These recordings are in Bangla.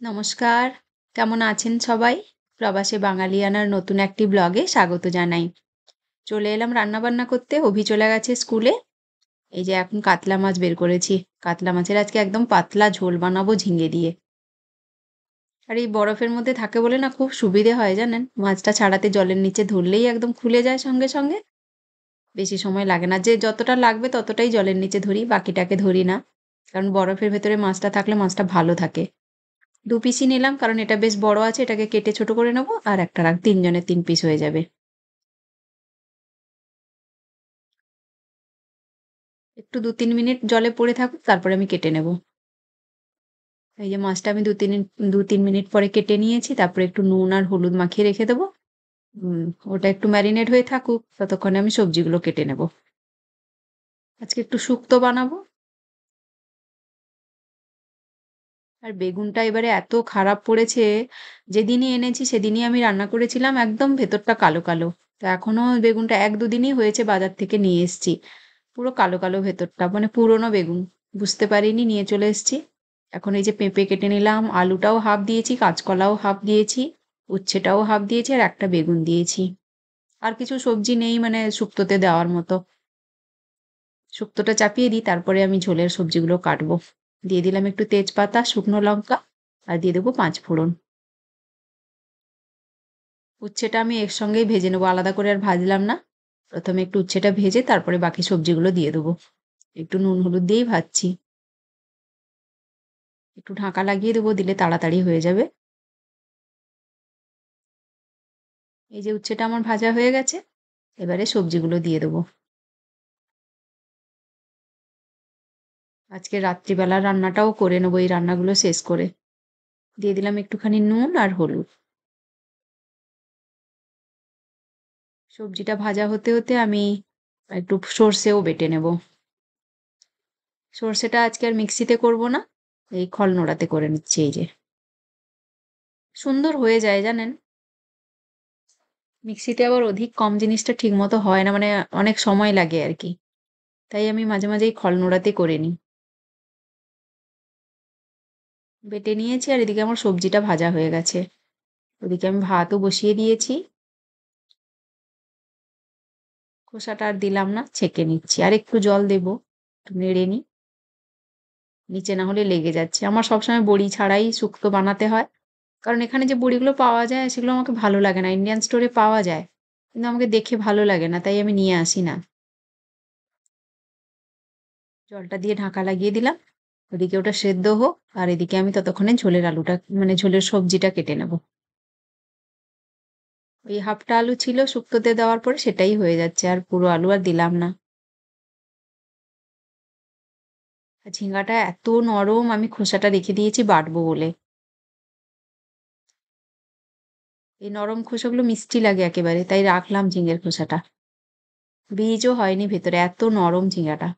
নমস্কার, কেমন আছেন সবাই? প্রবাসী বাঙালিয়ানার নতুন একটি ব্লগে স্বাগত জানাই। চলে এলাম রান্নাবান্না করতে, অভি চলে গেছে স্কুলে। এই যে এখন কাতলা মাছ বের করেছি। কাতলা মাছের আজকে একদম পাতলা ঝোল বানাবো ঝিঙে দিয়ে। আর এই বরফের মধ্যে থাকে বলে না খুব সুবিধে হয় জানেন? মাছটা ছাড়াতে জলের নিচে ধরলেই একদম খুলে যায় সঙ্গে সঙ্গে। বেশি সময় লাগে না। যে যতটা লাগবে ততটাই জলের নিচে ধরি, বাকিটাকে ধরি না। কারণ বরফের ভেতরে মাছটা থাকলে মাছটা ভালো থাকে। ২ পিসই নিলাম কারণ এটা বেশ বড় আছে, এটাকে কেটে ছোট করে নেব আর একটা ৩ জনের ৩ পিস হয়ে যাবে। একটু ২-৩ মিনিট জলে পড়ে থাকুক তারপরে আমি কেটে নেব। এই যে মাছটা আমি ২-৩ মিনিট পরে কেটে নিয়েছি। তারপরে একটু নুন আর হলুদ মাখিয়ে রেখে দেবো। উম ওটা একটু ম্যারিনেট হয়ে থাকুক, ততক্ষণে আমি সবজিগুলো কেটে নেব। আজকে একটু শুক্তো বানাবো। আর বেগুনটা এবারে এত খারাপ পড়েছে, যেদিনই এনেছি সেদিনই আমি রান্না করেছিলাম একদম ভেতরটা কালো, কালো। তো এখনো বেগুনটা ১-২ দিনই হয়েছে বাজার থেকে নিয়ে এসছি। পুরো কালো, কালো ভেতরটা মানে পুরনো বেগুন। বুঝতে পারিনি নিয়ে চলে এসছি। এখন এই যে পেঁপে কেটে নিলাম, আলুটাও হাফ দিয়েছি, কাঁচকলাও হাফ দিয়েছি, উচ্ছেটাও হাফ দিয়েছি আর একটা বেগুন দিয়েছি। আর কিছু সবজি নেই মানে শুক্তোতে দেওয়ার মতো। শুক্তোটা চাপিয়ে দিই তারপরে আমি ঝোলের সবজিগুলো কাটবো। দিয়ে দিলাম একটু তেজপাতা, শুকনো লঙ্কা আর দিয়ে দেবো ৫ ফোড়ন। উচ্ছেটা আমি এর সঙ্গেই ভেজে নেবো, আলাদা করে আর ভাজলাম না। প্রথমে একটু উচ্ছেটা ভেজে তারপরে বাকি সবজিগুলো দিয়ে দেবো। একটু নুন হলুদ দিয়েই ভাজছি। একটু ঢাকা লাগিয়ে দেবো, দিলে তাড়াতাড়ি হয়ে যাবে। এই যে উচ্ছেটা আমার ভাজা হয়ে গেছে, এবারে সবজিগুলো দিয়ে দেবো। আজকে রাত্রিবেলার রান্নাটাও করে নেবো এই রান্নাগুলো শেষ করে। দিয়ে দিলাম একটুখানি নুন আর হলুদ। সবজিটা ভাজা হতে হতে আমি একটু সর্ষেও বেটে নেব। সর্ষেটা আজকে আর মিক্সিতে করব না, এই খল নোড়াতে করে নিচ্ছি এই যে। সুন্দর হয়ে যায় জানেন। মিক্সিতে আবার অধিক কম জিনিসটা ঠিকমতো হয় না, মানে অনেক সময় লাগে আর কি। তাই আমি মাঝে মাঝে এই খল নোড়াতে করে নিই। বেটে নিয়েছি আর এদিকে আমার সবজিটা ভাজা হয়ে গেছে। ওদিকে আমি ভাতও বসিয়ে দিয়েছি। খোসাটা আর দিলাম না, ছেঁকে নিচ্ছি। আর একটু জল দেবো, একটু নেড়ে নিই। নিচে না হলে লেগে যাচ্ছে। আমার সবসময় বড়ি ছাড়াই শুক্তো বানাতে হয়। কারণ এখানে যে বড়িগুলো পাওয়া যায় সেগুলো আমাকে ভালো লাগে না। ইন্ডিয়ান স্টোরে পাওয়া যায়। কিন্তু আমাকে দেখে ভালো লাগে না, তাই আমি নিয়ে আসি না। জলটা দিয়ে ঢাকা লাগিয়ে দিলাম। ওদিকে ওটা সেদ্ধ হোক আর এদিকে আমি ততক্ষণে ঝোলের আলুটা মানে ঝোলের সবজিটা কেটে নেব। ওই হাফটা আলু ছিল শুক্তোতে দেওয়ার পরে সেটাই হয়ে যাচ্ছে, আর পুরো আলু আর দিলাম না। আর ঝিঙ্গাটা এত নরম, আমি খোসাটা রেখে দিয়েছি বাটবো বলে। এই নরম খোসাগুলো মিষ্টি লাগে একেবারে, তাই রাখলাম ঝিঙের খোসাটা। বীজও হয়নি ভেতরে, এত নরম ঝিঙ্গাটা।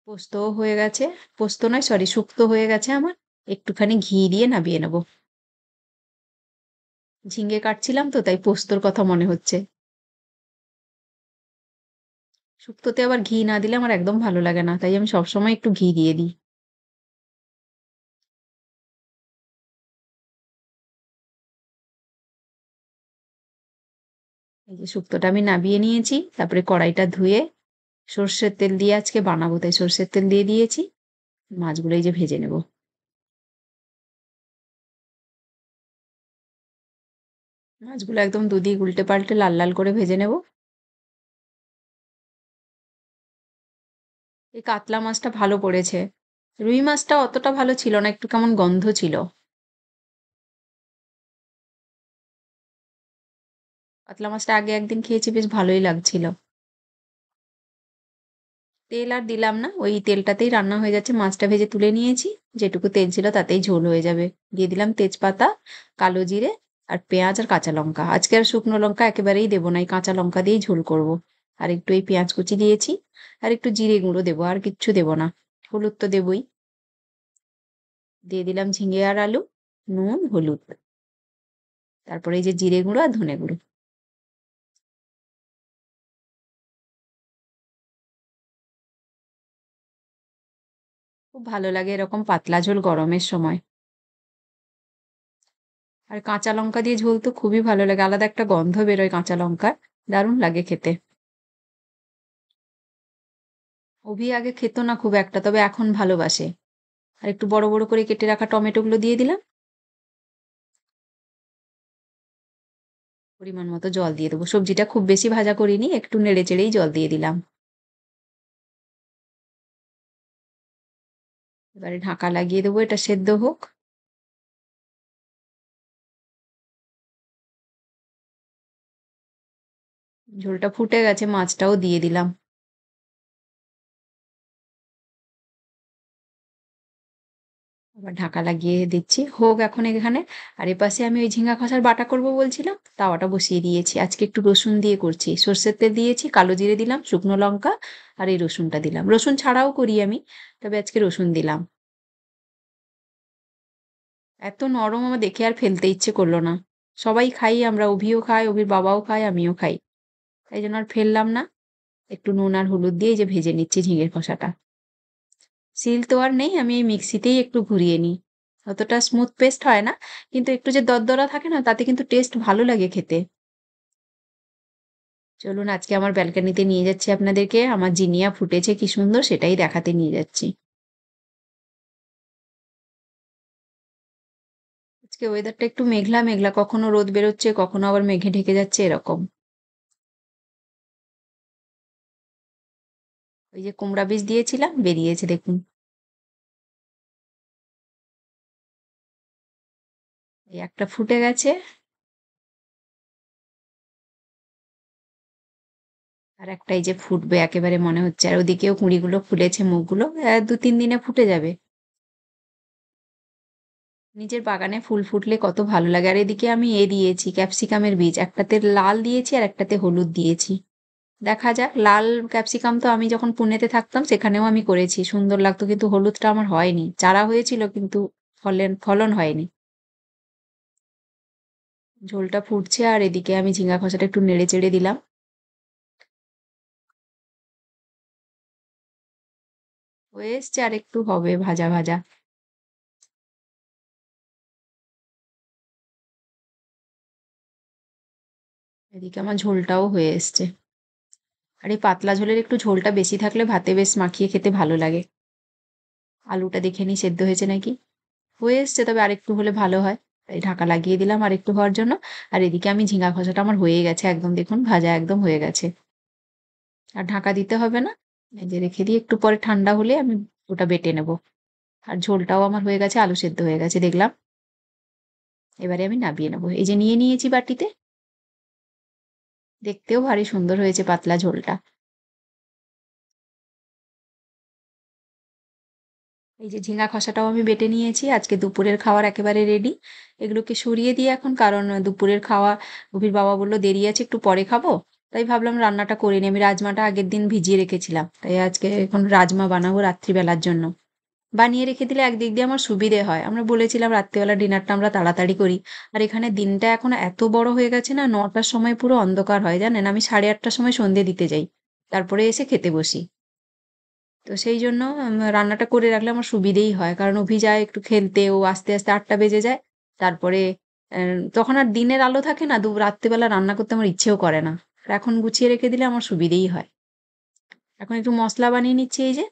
পোস্তও হয়ে গেছে। পোস্ত নয় সরি, শুক্তো হয়ে গেছে আমার। একটুখানি ঘি দিয়ে নামিয়ে নেব। ঝিঙে কাটছিলাম তো তাই পোস্তর কথা মনে হচ্ছে। শুক্তোতে আবার ঘি না দিলে আমার একদম ভালো লাগে না, তাই আমি সবসময় একটু ঘি দিয়ে দিই। এই যে শুক্তোটা আমি নামিয়ে নিয়েছি, তারপরে কড়াইটা ধুয়ে সর্ষের তেল দিয়ে আজকে বানাবো তাই সর্ষের তেল দিয়ে দিয়েছি। মাছগুলো এই যে ভেজে নেব। মাছগুলো একদম দুদিক উল্টে পাল্টে লাল লাল করে ভেজে নেব। এই কাতলা মাছটা ভালো পড়েছে। রুই মাছটা অতটা ভালো ছিল না, একটু কেমন গন্ধ ছিল। কাতলা মাছটা আগে একদিন খেয়েছি, বেশ ভালোই লাগছিল। তেল আর দিলাম না, ওই তেলটাতেই রান্না হয়ে যাচ্ছে। মাছটা ভেজে তুলে নিয়েছি, যেটুকু তেল ছিল তাতেই ঝোল হয়ে যাবে। দিয়ে দিলাম তেজপাতা, কালো জিরে আর পেঁয়াজ আর কাঁচা লঙ্কা। আজকে আর শুকনো লঙ্কা একেবারেই দেবো না, এই কাঁচা লঙ্কা দিয়েই ঝোল করব। আর একটু এই পেঁয়াজ কুচি দিয়েছি আর একটু জিরে গুঁড়ো দেবো, আর কিচ্ছু দেবো না। হলুদ তো দেবই। দিয়ে দিলাম ঝিঙে আর আলু, নুন হলুদ, তারপরে এই যে জিরে গুঁড়ো আর ধনে গুঁড়ো। খুব ভালো লাগে এরকম পাতলা ঝোল গরমের সময়। আর কাঁচা লঙ্কা দিয়ে ঝোল তো খুবই ভালো লাগে। আলাদা একটা গন্ধ বেরোয় কাঁচা লঙ্কার। দারুণ লাগে খেতে। অভি আগে খেত না খুব একটা, তবে এখন ভালোবাসে। আর একটু বড়, বড় করে কেটে রাখা টমেটোগুলো দিয়ে দিলাম। পরিমাণ মতো জল দিয়ে দেবো। সবজিটা খুব বেশি ভাজা করিনি, একটু নেড়ে-চেড়েই জল দিয়ে দিলাম। এবারে ঢাকা লাগিয়ে দেবো, এটা সেদ্ধ হোক। ঝোলটা ফুটে গেছে, মাছটাও দিয়ে দিলাম। আবার ঢাকা লাগিয়ে দিচ্ছি। হোক এখন এখানে। আর এপাশে আমি ওই ঝিঙ্গা খসার বাটা করব বলছিলাম, তাওয়াটা বসিয়ে দিয়েছি। আজকে একটু রসুন দিয়ে করছি। সর্ষের তেল দিয়েছি, কালো জিরে দিলাম, শুকনো লঙ্কা আর এই রসুনটা দিলাম। রসুন ছাড়াও করি আমি, তবে আজকে রসুন দিলাম। এত নরম আমার দেখে আর ফেলতে ইচ্ছে করলো না। সবাই খাই আমরা, অভিও খায়, অভির বাবাও খায়, আমিও খাই। তাই জন্য আর ফেললাম না। একটু নুন আর হলুদ দিয়ে এই যে ভেজে নিচ্ছি ঝিঙের খোসাটা। শিল তো আর নেই, আমি এই মিক্সিতেই একটু ঘুরিয়ে নিই। অতটা স্মুথ পেস্ট হয় না, কিন্তু একটু যে দরদরা থাকে না, তাতে কিন্তু টেস্ট ভালো লাগে খেতে। চলুন আজকে আমার ব্যালকনিতে নিয়ে যাচ্ছি আপনাদেরকে। আমার জিনিয়া ফুটেছে কি সুন্দর, সেটাই দেখাতে নিয়ে যাচ্ছি। আজকে ওয়েদারটা একটু মেঘলা মেঘলা, কখনো রোদ বেরোচ্ছে, কখনো আবার মেঘে ঢেকে যাচ্ছে এরকম। ওই যে কুমড়া বীজ দিয়েছিলাম, বেরিয়েছে দেখুন। এই একটা ফুটে গেছে, আর একটা এই যে ফুটবে একেবারে মনে হচ্ছে। আর ওদিকেও কুঁড়িগুলো ফুলেছে, মুখগুলো ২-৩ দিনে ফুটে যাবে। নিজের বাগানে ফুল ফুটলে কত ভালো লাগে। আর এদিকে আমি দিয়েছি ক্যাপসিকামের বীজ, একটাতে লাল দিয়েছি আর একটাতে হলুদ দিয়েছি। দেখা যাক। লাল ক্যাপসিকাম তো আমি যখন পুনেতে থাকতাম সেখানেও আমি করেছি, সুন্দর লাগতো, কিন্তু হলুদটা আমার হয়নি। চারা হয়েছিল কিন্তু ফলন হয়নি। ঝোলটা ফুটছে আর এদিকে আমি ঝিঙ্গা খোসাটা একটু নেড়ে চেড়ে দিলাম। হয়ে এসছে, আর একটু হবে ভাজা ভাজা। এদিকে আমার ঝোলটাও হয়ে এসছে। আর এই পাতলা ঝোলের একটু ঝোলটা বেশি থাকলে ভাতে বেশ মাখিয়ে খেতে ভালো লাগে। আলুটা দেখে নিই সেদ্ধ হয়েছে নাকি। হয়ে এসছে, তবে আরেকটু হলে ভালো হয়। তাই ঢাকা লাগিয়ে দিলাম আরেকটু হওয়ার জন্য। আর এদিকে আমি ঝিঙ্গা খোসাটা আমার হয়ে গেছে একদম, দেখুন ভাজা একদম হয়ে গেছে। আর ঢাকা দিতে হবে না। এই যে রেখে দিয়ে একটু পরে ঠান্ডা হলে আমি ওটা বেটে নেব। আর ঝোলটাও আমার হয়ে গেছে, আলু সেদ্ধ হয়ে গেছে দেখলাম। এবারে আমি নামিয়ে নেব। এই যে নিয়ে নিয়েছি বাটিতে। দেখতেও ভারী সুন্দর হয়েছে পাতলা ঝোলটা। এই যে ঝিঙ্গা খসাটাও আমি বেটে নিয়েছি। আজকে দুপুরের খাওয়ার একেবারে রেডি। এগুলোকে সরিয়ে দিই এখন, কারণ দুপুরের খাওয়া অভির বাবা বলল দেরি আছে, একটু পরে খাবো। তাই ভাবলাম রান্নাটা করে নিই। আমি রাজমাটা আগের দিন ভিজিয়ে রেখেছিলাম, তাই আজকে এখন রাজমা বানাবো রাত্রিবেলার জন্য। বানিয়ে রেখে দিলে একদিক দিয়ে আমার সুবিধে হয়। আমরা বলেছিলাম রাত্রিবেলা ডিনারটা আমরা তাড়াতাড়ি করি। আর এখানে দিনটা এখন এত বড় হয়ে গেছে না, ৯টার সময় পুরো অন্ধকার হয় জানেন। আমি ৮:৩০টার সময় সন্ধে দিতে যাই, তারপরে এসে খেতে বসি। তো সেই জন্য রান্নাটা করে রাখলে আমার সুবিধেই হয়, কারণ অভি যায় একটু খেলতে, ও আস্তে আস্তে ৮টা বেজে যায়। তারপরে তখন আর দিনের আলো থাকে না, রাত্রিবেলা রান্না করতে আমার ইচ্ছেও করে না। আর এখন গুছিয়ে রেখে দিলে আমার সুবিধেই হয়। এখন একটু মশলা বানিয়ে নিচ্ছি। এই যে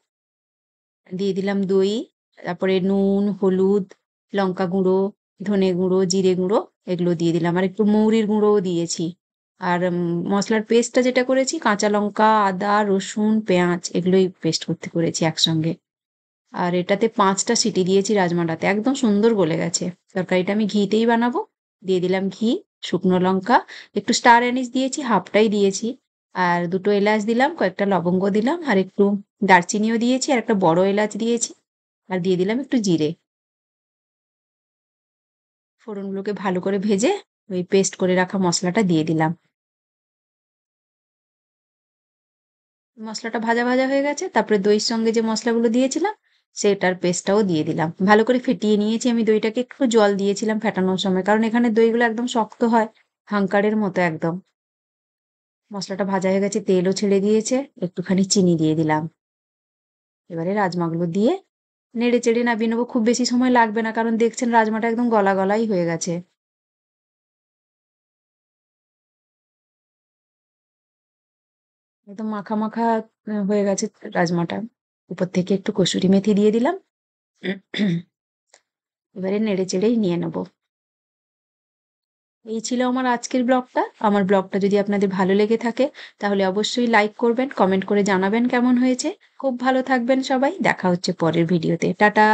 দিয়ে দিলাম দই, তারপরে নুন, হলুদ, লঙ্কা গুঁড়ো, ধনে গুঁড়ো, জিরে গুঁড়ো, এগুলো দিয়ে দিলাম। আর একটু মৌরির গুঁড়োও দিয়েছি। আর মসলার পেস্টটা যেটা করেছি, কাঁচা লঙ্কা, আদা, রসুন, পেঁয়াজ এগুলোই পেস্ট করতে করেছি একসঙ্গে। আর এটাতে ৫টা সিটি দিয়েছি রাজমাটাতে, একদম সুন্দর গলে গেছে। তরকারিটা আমি ঘিতেই বানাবো। দিয়ে দিলাম ঘি, শুকনো লঙ্কা, একটু স্টার অ্যানিস দিয়েছি, হাফটাই দিয়েছি। আর ২টো এলাচ দিলাম, কয়েকটা লবঙ্গ দিলাম, আর একটু দারচিনিও দিয়েছি, আর একটা বড় এলাচ দিয়েছি। আর দিয়ে দিলাম একটু জিরে। ফোড়নগুলোকে ভালো করে ভেজে ওই পেস্ট করে রাখা মশলাটা দিয়ে দিলাম। মশলাটা ভাজা ভাজা হয়ে গেছে, তারপরে দইয়ের সঙ্গে যে মশলাগুলো দিয়েছিলাম সেটার পেস্টটাও দিয়ে দিলাম। ভালো করে ফেটিয়ে নিয়েছি আমি দইটাকে, একটু জল দিয়েছিলাম ফেটানোর সময়, কারণ এখানে দইগুলো একদম শক্ত হয়, হাঙ্কারের মতো একদম। মশলাটা ভাজা হয়ে গেছে, তেলও ছেড়ে দিয়েছে, একটুখানি চিনি দিয়ে দিলাম। এবারে রাজমাগুলো দিয়ে নেড়ে চেড়ে নামিয়ে নেবো, খুব বেশি সময় লাগবে না কারণ দেখছেন রাজমাটা একদম গলা গলাই হয়ে গেছে। একদম মাখা মাখা হয়ে গেছে রাজমাটা। উপর থেকে একটু কসুরি মেথি দিয়ে দিলাম। এবারে নেড়ে চেড়েই নিয়ে নেব। এই ছিল আমার আজকের ব্লগটা। আমার ব্লগটা যদি আপনাদের ভালো লেগে থাকে তাহলে অবশ্যই লাইক করবেন, কমেন্ট করে জানাবেন কেমন হয়েছে। খুব ভালো থাকবেন সবাই। দেখা হচ্ছে পরের ভিডিওতে। টাটা।